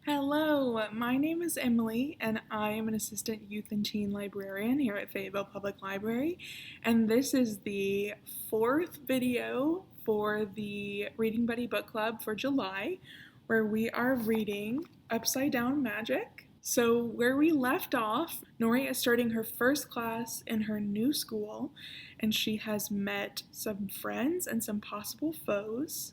Hello, my name is Emily, and I am an assistant youth and teen librarian here at Fayetteville Public Library. And this is the fourth video for the Reading Buddy Book Club for July, where we are reading Upside Down Magic. So, where we left off, Nori is starting her first class in her new school, and she has met some friends and some possible foes.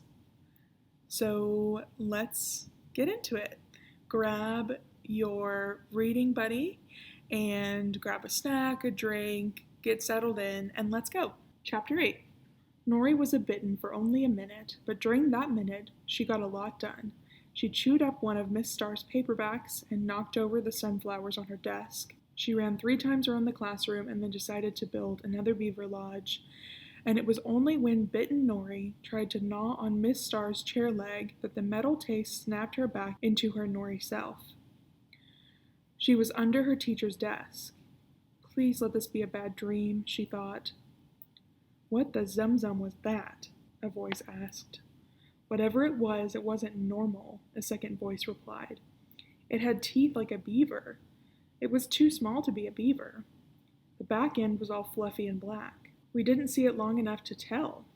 So, let's get into it. Grab your reading buddy and grab a snack, a drink, get settled in, and let's go. Chapter 8. Nori was bitten for only a minute, but during that minute, she got a lot done. She chewed up one of Miss Starr's paperbacks and knocked over the sunflowers on her desk. She ran 3 times around the classroom and then decided to build another beaver lodge. And it was only when bitten Nori tried to gnaw on Miss Starr's chair leg that the metal taste snapped her back into her Nori self. She was under her teacher's desk. Please let this be a bad dream, she thought. What the zum-zum was that? A voice asked. Whatever it wasn't normal, a second voice replied. It had teeth like a beaver. It was too small to be a beaver. The back end was all fluffy and black. We didn't see it long enough to tell.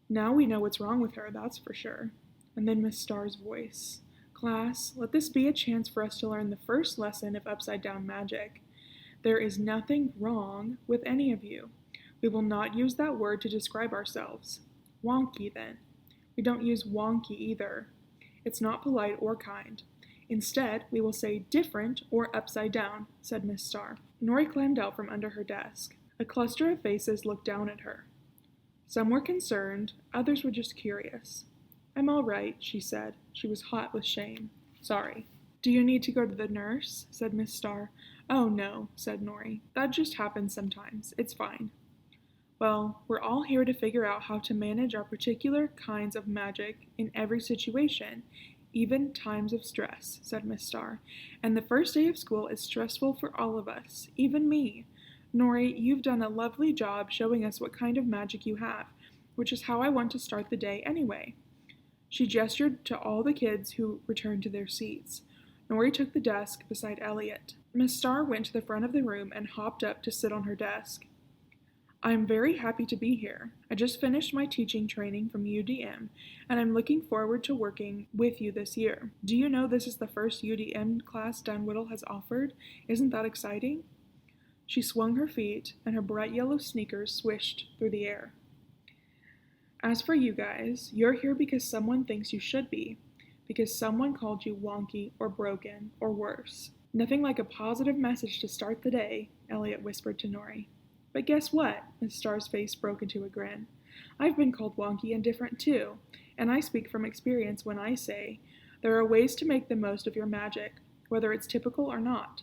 Now we know what's wrong with her, that's for sure. And then Miss Starr's voice. Class, let this be a chance for us to learn the first lesson of Upside Down Magic. There is nothing wrong with any of you. We will not use that word to describe ourselves. Wonky, then. We don't use wonky either. It's not polite or kind. Instead, we will say different or upside down, said Miss Starr. Nori climbed out from under her desk. A cluster of faces looked down at her. Some were concerned, others were just curious. I'm all right, she said. She was hot with shame. Sorry. Do you need to go to the nurse? Said Miss Starr. Oh, no, said Nori. That just happens sometimes. It's fine. Well, we're all here to figure out how to manage our particular kinds of magic in every situation, even times of stress, said Miss Starr. And the first day of school is stressful for all of us, even me. Nori, you've done a lovely job showing us what kind of magic you have, which is how I want to start the day anyway. She gestured to all the kids who returned to their seats. Nori took the desk beside Elliot. Miss Starr went to the front of the room and hopped up to sit on her desk. I'm very happy to be here. I just finished my teaching training from UDM, and I'm looking forward to working with you this year. Do you know this is the first UDM class Dunwhittle has offered? Isn't that exciting? She swung her feet, and her bright yellow sneakers swished through the air. As for you guys, you're here because someone thinks you should be, because someone called you wonky or broken or worse. Nothing like a positive message to start the day, Elliot whispered to Nori. But guess what? Miss Starr's face broke into a grin. I've been called wonky and different too, and I speak from experience when I say, there are ways to make the most of your magic, whether it's typical or not.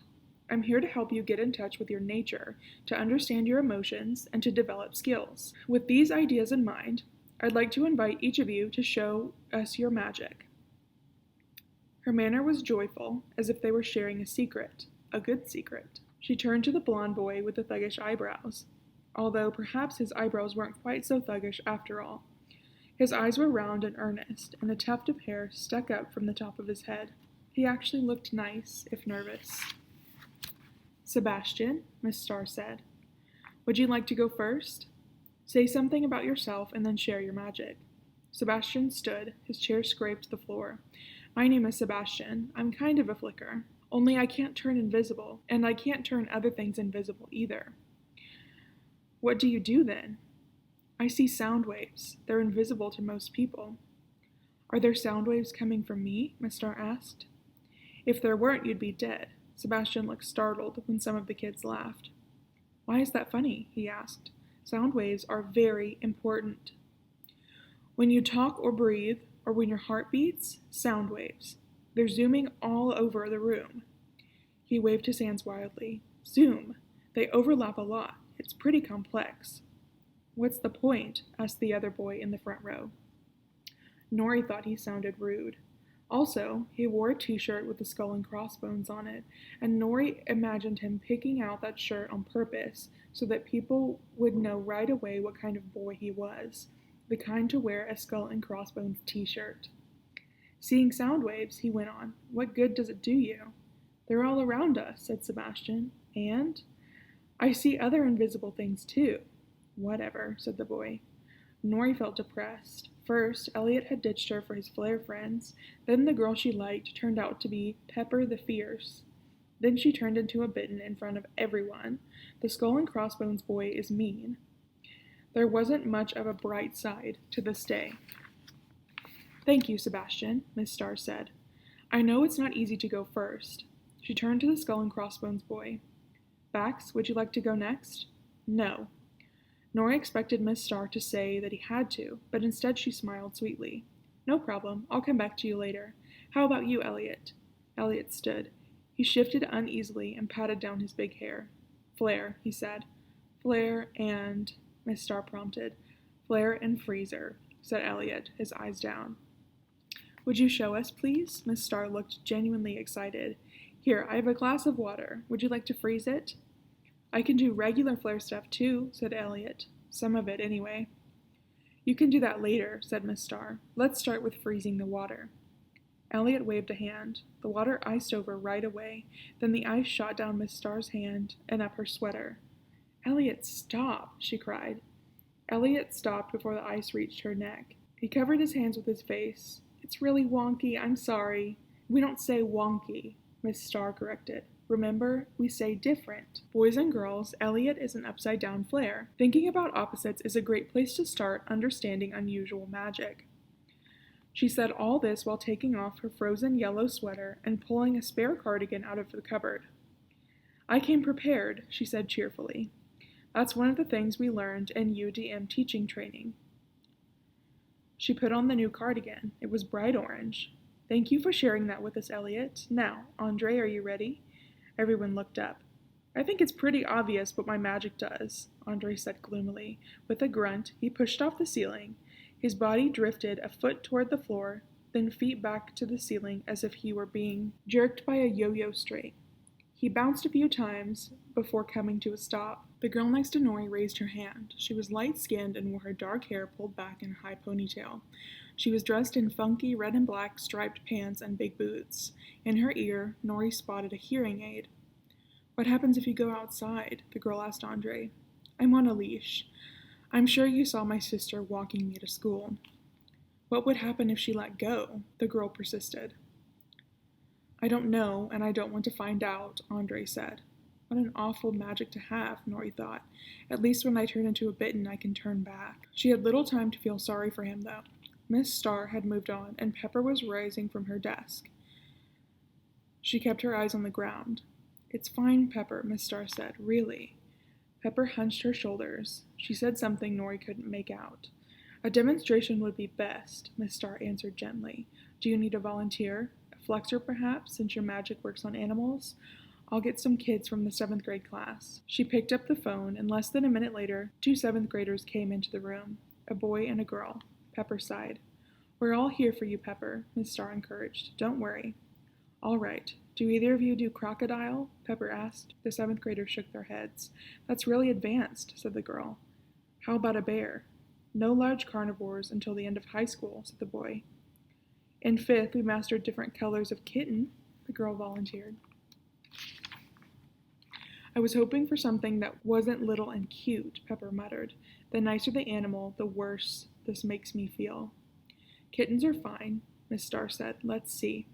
I'm here to help you get in touch with your nature, to understand your emotions, and to develop skills. With these ideas in mind, I'd like to invite each of you to show us your magic. Her manner was joyful, as if they were sharing a secret, a good secret. She turned to the blond boy with the thuggish eyebrows, although perhaps his eyebrows weren't quite so thuggish after all. His eyes were round and earnest, and a tuft of hair stuck up from the top of his head. He actually looked nice, if nervous. Sebastian, Miss Starr said. Would you like to go first? Say something about yourself and then share your magic. Sebastian stood, his chair scraped the floor. My name is Sebastian. I'm kind of a flicker. Only I can't turn invisible, and I can't turn other things invisible either. What do you do then? I see sound waves. They're invisible to most people. Are there sound waves coming from me? Miss Starr asked. If there weren't, you'd be dead. Sebastian looked startled when some of the kids laughed. Why is that funny? He asked. Sound waves are very important. When you talk or breathe, or when your heart beats, sound waves. They're zooming all over the room. He waved his hands wildly. Zoom. They overlap a lot. It's pretty complex. What's the point? Asked the other boy in the front row. Nori thought he sounded rude. Also, he wore a t-shirt with a skull and crossbones on it, and Nori imagined him picking out that shirt on purpose so that people would know right away what kind of boy he was, the kind to wear a skull and crossbones t-shirt. Seeing sound waves, he went on. What good does it do you? They're all around us, said Sebastian. And? I see other invisible things, too. Whatever, said the boy. Nori felt depressed. First, Elliot had ditched her for his flare friends. Then the girl she liked turned out to be Pepper the Fierce. Then she turned into a bitten in front of everyone. The skull and crossbones boy is mean. There wasn't much of a bright side to this day. Thank you, Sebastian, Miss Starr said. I know it's not easy to go first. She turned to the skull and crossbones boy. Bax, would you like to go next? No. Nori expected Miss Starr to say that he had to, but instead she smiled sweetly. No problem, I'll come back to you later. How about you, Elliot? Elliot stood. He shifted uneasily and patted down his big hair. Flare, he said. Flare and... Miss Starr prompted. Flare and freezer, said Elliot, his eyes down. Would you show us, please? Miss Starr looked genuinely excited. Here, I have a glass of water. Would you like to freeze it? I can do regular flare stuff, too, said Elliot. Some of it, anyway. You can do that later, said Miss Starr. Let's start with freezing the water. Elliot waved a hand. The water iced over right away. Then the ice shot down Miss Starr's hand and up her sweater. Elliot, stop, she cried. Elliot stopped before the ice reached her neck. He covered his hands with his face. It's really wonky, I'm sorry. We don't say wonky, Miss Starr corrected. Remember, we say different. Boys and girls, Elliot is an upside-down flare. Thinking about opposites is a great place to start understanding unusual magic. She said all this while taking off her frozen yellow sweater and pulling a spare cardigan out of the cupboard. I came prepared, she said cheerfully. That's one of the things we learned in UDM teaching training. She put on the new cardigan. It was bright orange. Thank you for sharing that with us, Elliot. Now, Andre, are you ready? Everyone looked up. I think it's pretty obvious what my magic does, Andre said gloomily. With a grunt, he pushed off the ceiling. His body drifted a foot toward the floor, then feet back to the ceiling as if he were being jerked by a yo-yo straight. He bounced a few times before coming to a stop. The girl next to Nori raised her hand. She was light-skinned and wore her dark hair pulled back in a high ponytail. She was dressed in funky red and black striped pants and big boots. In her ear, Nori spotted a hearing aid. What happens if you go outside? The girl asked Andre. I'm on a leash. I'm sure you saw my sister walking me to school. What would happen if she let go? The girl persisted. I don't know, and I don't want to find out, Andre said. What an awful magic to have, Nori thought. At least when I turn into a bitten, I can turn back. She had little time to feel sorry for him, though. Miss Starr had moved on, and Pepper was rising from her desk. She kept her eyes on the ground. It's fine, Pepper, Miss Starr said. Really? Pepper hunched her shoulders. She said something Nori couldn't make out. A demonstration would be best, Miss Starr answered gently. Do you need a volunteer? A flexor, perhaps, since your magic works on animals? I'll get some kids from the 7th grade class. She picked up the phone, and less than a minute later, 2 7th graders came into the room. A boy and a girl. Pepper sighed. We're all here for you, Pepper, Miss Starr encouraged. Don't worry. All right. Do either of you do crocodile? Pepper asked. The 7th graders shook their heads. That's really advanced, said the girl. How about a bear? No large carnivores until the end of high school, said the boy. In 5th, we mastered different colors of kitten, the girl volunteered. I was hoping for something that wasn't little and cute, Pepper muttered. The nicer the animal, the worse this makes me feel. Kittens are fine, Miss Starr said. Let's see.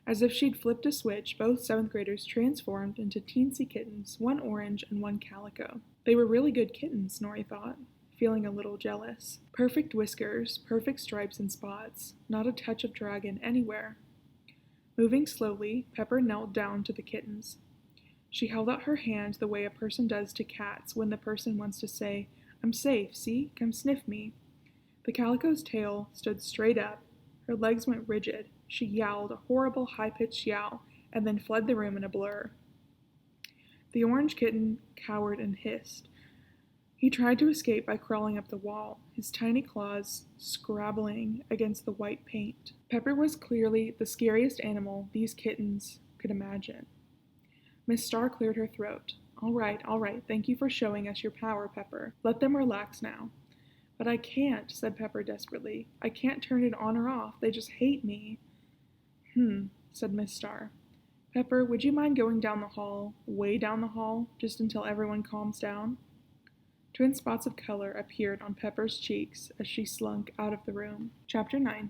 As if she'd flipped a switch, both 7th graders transformed into teensy kittens, one orange and one calico. They were really good kittens, Nori thought, feeling a little jealous. Perfect whiskers, perfect stripes and spots, not a touch of dragon anywhere. Moving slowly, Pepper knelt down to the kittens. She held out her hand the way a person does to cats when the person wants to say, I'm safe, see? Come sniff me. The calico's tail stood straight up. Her legs went rigid. She yowled a horrible high-pitched yowl and then fled the room in a blur. The orange kitten cowered and hissed. He tried to escape by crawling up the wall, his tiny claws scrabbling against the white paint. Pepper was clearly the scariest animal these kittens could imagine. Miss Starr cleared her throat. All right, thank you for showing us your power, Pepper. Let them relax now. But I can't, said Pepper desperately. I can't turn it on or off. They just hate me. Said Miss Starr. Pepper, would you mind going down the hall, way down the hall, just until everyone calms down? Twin spots of color appeared on Pepper's cheeks as she slunk out of the room. Chapter 9.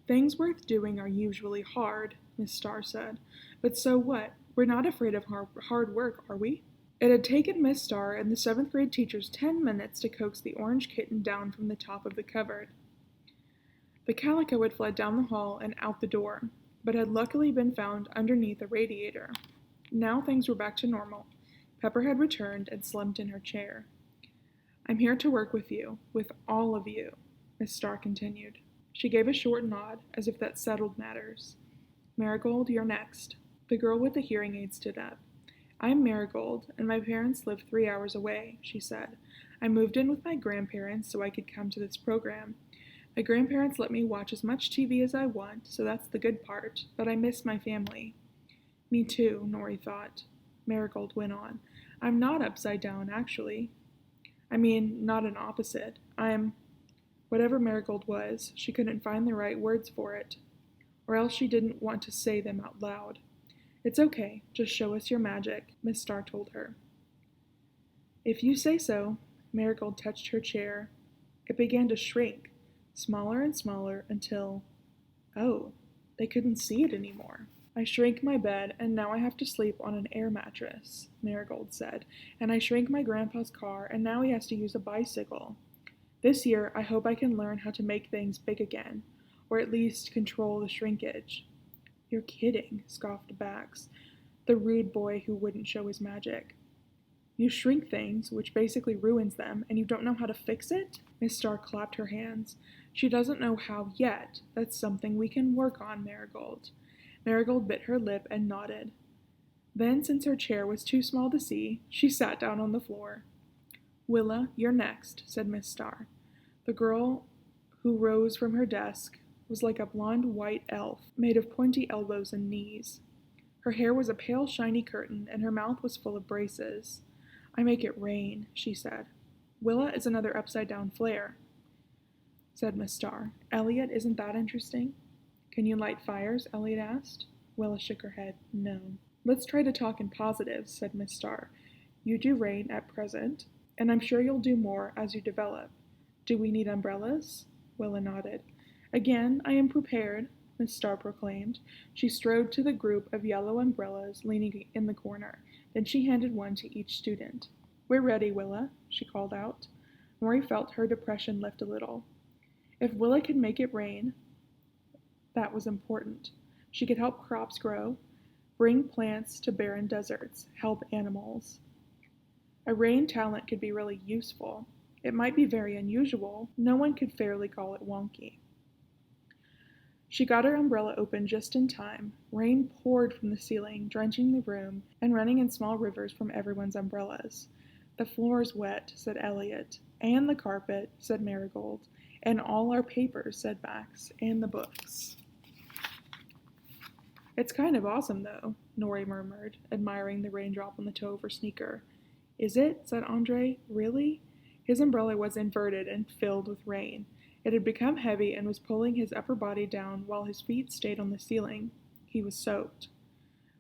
Things worth doing are usually hard, Miss Starr said. But so what? We're not afraid of hard work, are we? It had taken Miss Starr and the 7th grade teachers 10 minutes to coax the orange kitten down from the top of the cupboard. The calico had fled down the hall and out the door, but had luckily been found underneath a radiator. Now things were back to normal. Pepper had returned and slumped in her chair. I'm here to work with you, with all of you, Miss Starr continued. She gave a short nod, as if that settled matters. Marigold, you're next. The girl with the hearing aid stood up. I'm Marigold, and my parents live 3 hours away, she said. I moved in with my grandparents so I could come to this program. My grandparents let me watch as much TV as I want, so that's the good part, but I miss my family. Me too, Nori thought. Marigold went on. I'm not upside down, actually. I mean, not an opposite. I'm... Whatever Marigold was, she couldn't find the right words for it, or else she didn't want to say them out loud. It's okay, just show us your magic, Miss Starr told her. If you say so. Marigold touched her chair. It began to shrink, smaller and smaller, until... Oh, they couldn't see it anymore. I shrank my bed, and now I have to sleep on an air mattress, Marigold said, and I shrank my grandpa's car, and now he has to use a bicycle. This year, I hope I can learn how to make things big again, or at least control the shrinkage. You're kidding, scoffed Bax, the rude boy who wouldn't show his magic. You shrink things, which basically ruins them, and you don't know how to fix it? Miss Starr clapped her hands. She doesn't know how yet. That's something we can work on, Marigold. Marigold bit her lip and nodded. Then, since her chair was too small to see, she sat down on the floor. Willa, you're next, said Miss Starr. The girl who rose from her desk was like a blonde white elf, made of pointy elbows and knees. Her hair was a pale shiny curtain, and her mouth was full of braces. I make it rain, she said. Willa is another upside-down flare, said Miss Starr. Elliot, isn't that interesting? Can you light fires? Elliot asked. Willa shook her head. No. Let's try to talk in positives, said Miss Starr. You do rain at present, and I'm sure you'll do more as you develop. Do we need umbrellas? Willa nodded. Again, I am prepared, Miss Starr proclaimed. She strode to the group of yellow umbrellas leaning in the corner. Then she handed one to each student. We're ready, Willa, she called out. Maury felt her depression lift a little. If Willa could make it rain, that was important. She could help crops grow, bring plants to barren deserts, help animals. A rain talent could be really useful. It might be very unusual. No one could fairly call it wonky. She got her umbrella open just in time. Rain poured from the ceiling, drenching the room, and running in small rivers from everyone's umbrellas. The floor's wet, said Elliot. And the carpet, said Marigold. And all our papers, said Bax. And the books. It's kind of awesome, though, Nori murmured, admiring the raindrop on the toe of her sneaker. Is it? Said Andre. Really? His umbrella was inverted and filled with rain. It had become heavy and was pulling his upper body down while his feet stayed on the ceiling. He was soaked.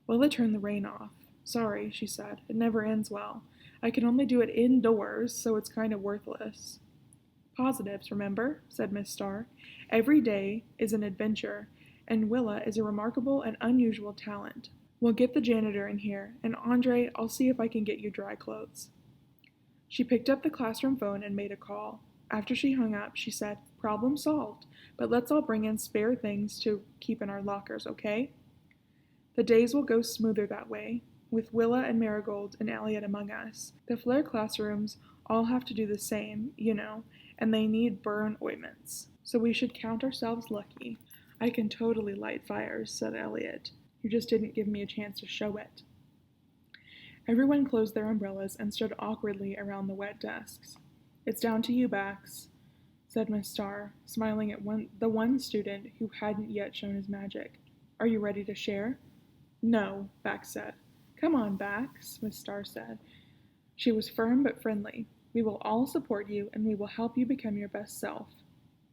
Willa turned the rain off. Sorry, she said. It never ends well. I can only do it indoors, so it's kind of worthless. Positives, remember? Said Miss Starr. Every day is an adventure, and Willa is a remarkable and unusual talent. We'll get the janitor in here, and Andre, I'll see if I can get you dry clothes. She picked up the classroom phone and made a call. After she hung up, she said, Problem solved, but let's all bring in spare things to keep in our lockers, okay? The days will go smoother that way, with Willa and Marigold and Elliot among us. The Flare classrooms all have to do the same, you know, and they need burn ointments. So we should count ourselves lucky. I can totally light fires, said Elliot. You just didn't give me a chance to show it. Everyone closed their umbrellas and stood awkwardly around the wet desks. It's down to you, Bax, said Miss Starr, smiling at the one student who hadn't yet shown his magic. Are you ready to share? No, Bax said. Come on, Bax, Miss Starr said. She was firm but friendly. We will all support you, and we will help you become your best self.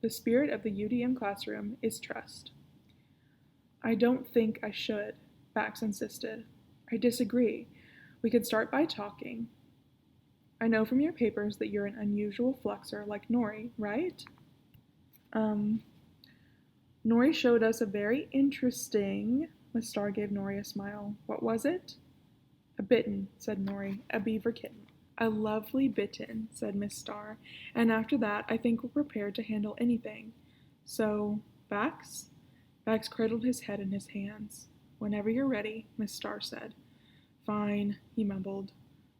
The spirit of the UDM classroom is trust. I don't think I should, Bax insisted. I disagree. We could start by talking. I know from your papers that you're an unusual fluxer like Nori, right? Nori showed us a very interesting... Miss Starr gave Nori a smile. What was it? A bittern, said Nori. A beaver kitten. A lovely bittern, said Miss Starr. And after that, I think we're prepared to handle anything. So, Bax? Bax cradled his head in his hands. Whenever you're ready, Miss Starr said. Fine, he mumbled.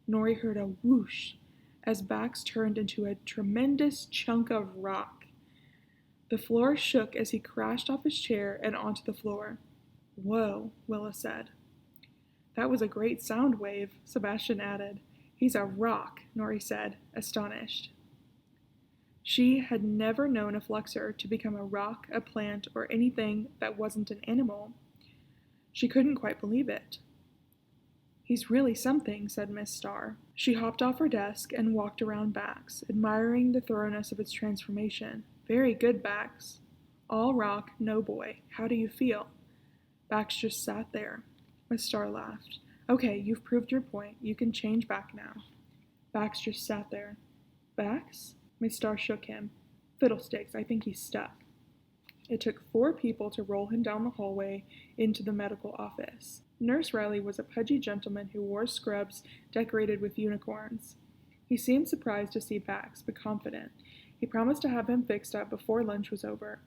Nori heard a whoosh as Bax turned into a tremendous chunk of rock. The floor shook as he crashed off his chair and onto the floor. Whoa, Willa said. That was a great sound wave, Sebastian added. He's a rock, Nori said, astonished. She had never known a fluxer to become a rock, a plant, or anything that wasn't an animal. She couldn't quite believe it. He's really something, said Miss Starr. She hopped off her desk and walked around Bax, admiring the thoroughness of its transformation. Very good, Bax. All rock, no boy. How do you feel? Bax just sat there. Miss Starr laughed. Okay, you've proved your point. You can change back now. Bax just sat there. Bax? Miss Starr shook him. Fiddlesticks, I think he's stuck. It took 4 people to roll him down the hallway into the medical office. Nurse Riley was a pudgy gentleman who wore scrubs decorated with unicorns. He seemed surprised to see Bax, but confident. He promised to have him fixed up before lunch was over.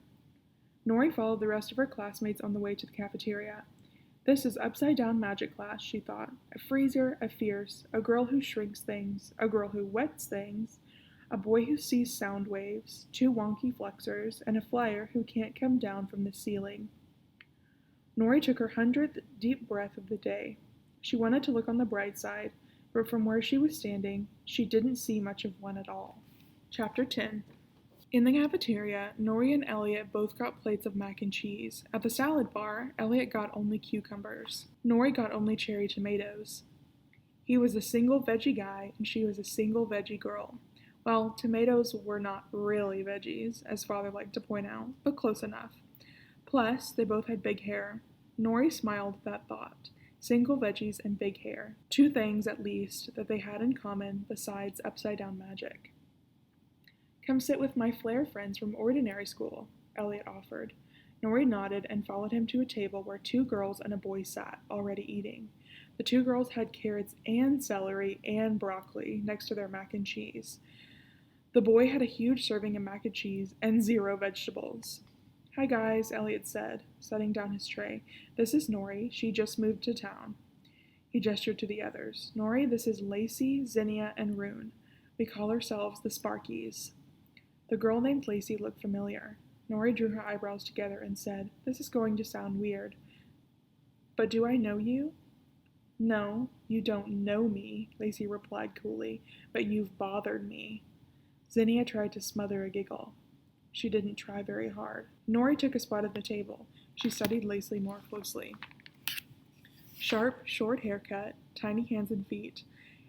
Nori followed the rest of her classmates on the way to the cafeteria. This is upside-down magic class, she thought. A freezer, a fierce, a girl who shrinks things, a girl who wets things, a boy who sees sound waves, 2 wonky fluxers, and a flyer who can't come down from the ceiling. Nori took her 100th deep breath of the day. She wanted to look on the bright side, but from where she was standing, she didn't see much of one at all. Chapter 10. In the cafeteria, Nori and Elliot both got plates of mac and cheese. At the salad bar, Elliot got only cucumbers. Nori got only cherry tomatoes. He was a single veggie guy, and she was a single veggie girl. Well, tomatoes were not really veggies, as Father liked to point out, but close enough. Plus, they both had big hair. Nori smiled at that thought. Single veggies and big hair. 2 things, at least, that they had in common besides upside-down magic. Come sit with my Flair friends from ordinary school, Elliot offered. Nori nodded and followed him to a table where 2 girls and a boy sat, already eating. The 2 girls had carrots and celery and broccoli next to their mac and cheese. The boy had a huge serving of mac and cheese and 0 vegetables. Hi guys, Elliot said, setting down his tray. This is Nori. She just moved to town. He gestured to the others. Nori, this is Lacey, Zinnia, and Rune. We call ourselves the Sparkies. The girl named Lacey looked familiar. Nori drew her eyebrows together and said, This is going to sound weird. But do I know you? No, you don't know me, Lacey replied coolly, but you've bothered me. Zinnia tried to smother a giggle. She didn't try very hard. Nori took a spot at the table. She studied Lacey more closely. Sharp, short haircut, tiny hands and feet,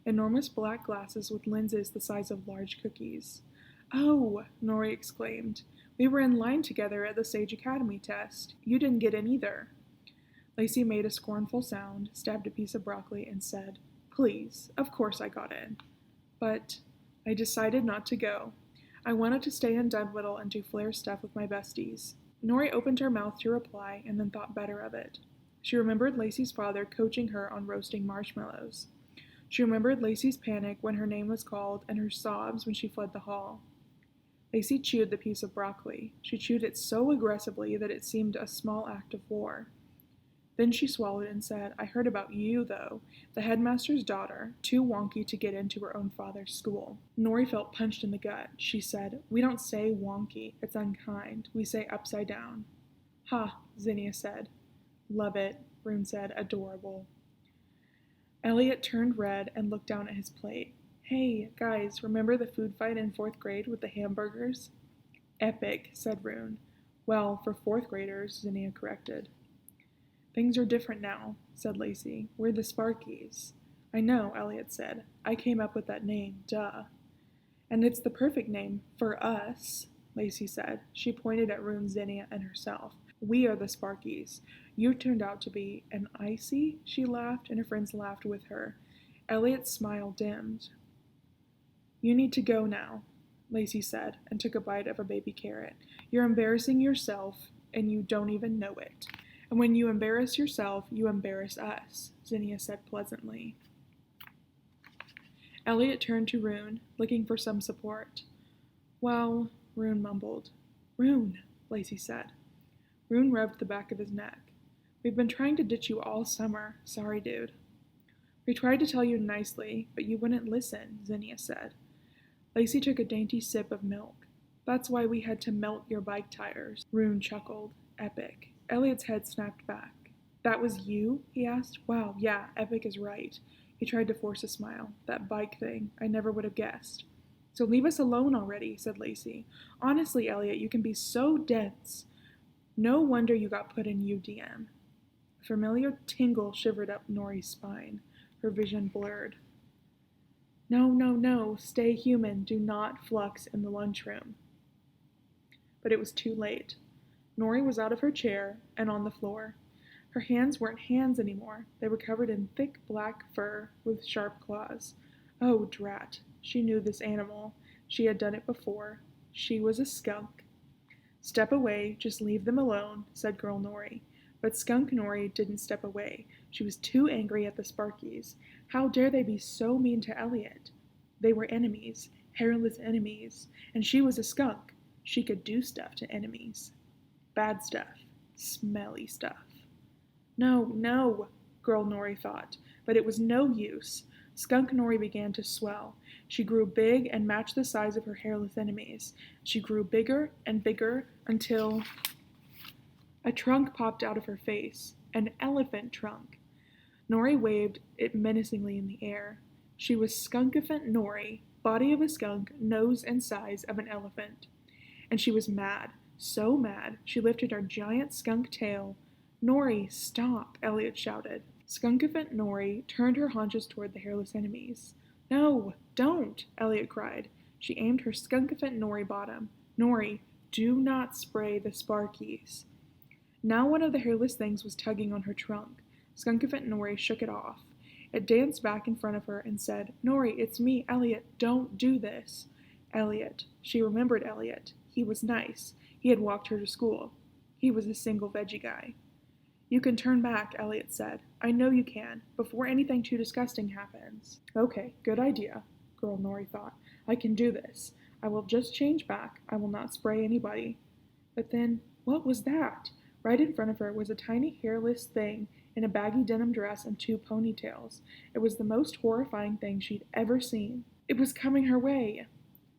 enormous black glasses with lenses the size of large cookies. Oh, Nori exclaimed. We were in line together at the Sage Academy test. You didn't get in either. Lacey made a scornful sound, stabbed a piece of broccoli, and said, Please, of course I got in. But I decided not to go. I wanted to stay in Dunwhiddle and do Flair stuff with my besties. Nori opened her mouth to reply and then thought better of it. She remembered Lacey's father coaching her on roasting marshmallows. She remembered Lacey's panic when her name was called and her sobs when she fled the hall. Lacey chewed the piece of broccoli. She chewed it so aggressively that it seemed a small act of war. Then she swallowed and said, I heard about you, though, the headmaster's daughter, too wonky to get into her own father's school. Nori felt punched in the gut. She said, We don't say wonky. It's unkind. We say upside down. Ha, Zinnia said. Love it, Rune said, adorable. Elliot turned red and looked down at his plate. Hey, guys, remember the food fight in 4th grade with the hamburgers? Epic, said Rune. Well, for 4th graders, Zinnia corrected. Things are different now, said Lacey. We're the Sparkies. I know, Elliot said. I came up with that name, duh. And it's the perfect name for us, Lacey said. She pointed at Rune, Zinnia, and herself. We are the Sparkies. You turned out to be an icy, she laughed, and her friends laughed with her. Elliot's smile dimmed. You need to go now, Lacey said, and took a bite of a baby carrot. You're embarrassing yourself, and you don't even know it. And when you embarrass yourself, you embarrass us, Zinnia said pleasantly. Elliot turned to Rune, looking for some support. Well, Rune mumbled. Rune, Lacey said. Rune rubbed the back of his neck. We've been trying to ditch you all summer. Sorry, dude. We tried to tell you nicely, but you wouldn't listen, Zinnia said. Lacey took a dainty sip of milk. That's why we had to melt your bike tires. Rune chuckled. Epic. Elliot's head snapped back. That was you? He asked. Wow, yeah, Epic is right. He tried to force a smile. That bike thing, I never would have guessed. So leave us alone already, said Lacey. Honestly, Elliot, you can be so dense. No wonder you got put in UDM. A familiar tingle shivered up Nori's spine. Her vision blurred. No, stay human, do not flux in the lunchroom. But it was too late. Nori was out of her chair and on the floor. Her hands weren't hands anymore. They were covered in thick black fur with sharp claws. Oh, drat. She knew this animal. She had done it before. She was a skunk. Step away, just leave them alone, said Girl Nori. But Skunk Nori didn't step away. She was too angry at the Sparkies. How dare they be so mean to Elliot? They were enemies, hairless enemies, and she was a skunk. She could do stuff to enemies. Bad stuff. Smelly stuff. No, Girl Nori thought, but it was no use. Skunk Nori began to swell. She grew big and matched the size of her hairless enemies. She grew bigger and bigger until a trunk popped out of her face. An elephant trunk. Nori waved it menacingly in the air. She was Skunkifant Nori, body of a skunk, nose and size of an elephant. And she was mad, so mad, she lifted her giant skunk tail. Nori, stop, Elliot shouted. Skunkifant Nori turned her haunches toward the hairless enemies. No, don't, Elliot cried. She aimed her Skunkifant Nori bottom. Nori, do not spray the Sparkies. Now one of the hairless things was tugging on her trunk. Skunkifant Nori shook it off. It danced back in front of her and said, Nori, it's me, Elliot, don't do this. Elliot. She remembered Elliot. He was nice. He had walked her to school. He was a single veggie guy. You can turn back, Elliot said. I know you can, before anything too disgusting happens. Okay, good idea, Girl Nori thought. I can do this. I will just change back. I will not spray anybody. But then, what was that? Right in front of her was a tiny hairless thing in a baggy denim dress and 2 ponytails. It was the most horrifying thing she'd ever seen. It was coming her way.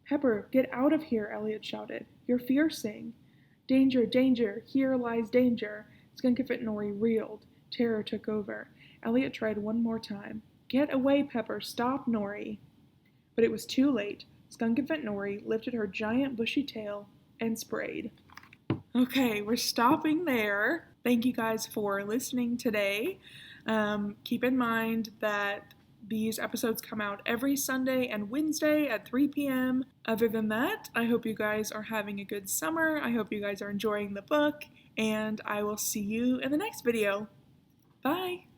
Pepper, get out of here, Elliot shouted. You're fiercing. Danger, danger, here lies danger. Skunkifant Nori reeled. Terror took over. Elliot tried one more time. Get away, Pepper, stop, Nori. But it was too late. Skunkifant Nori lifted her giant bushy tail and sprayed. Okay, we're stopping there. Thank you guys for listening today. Keep in mind that these episodes come out every Sunday and Wednesday at 3 p.m. Other than that, I hope you guys are having a good summer. I hope you guys are enjoying the book, and I will see you in the next video. Bye!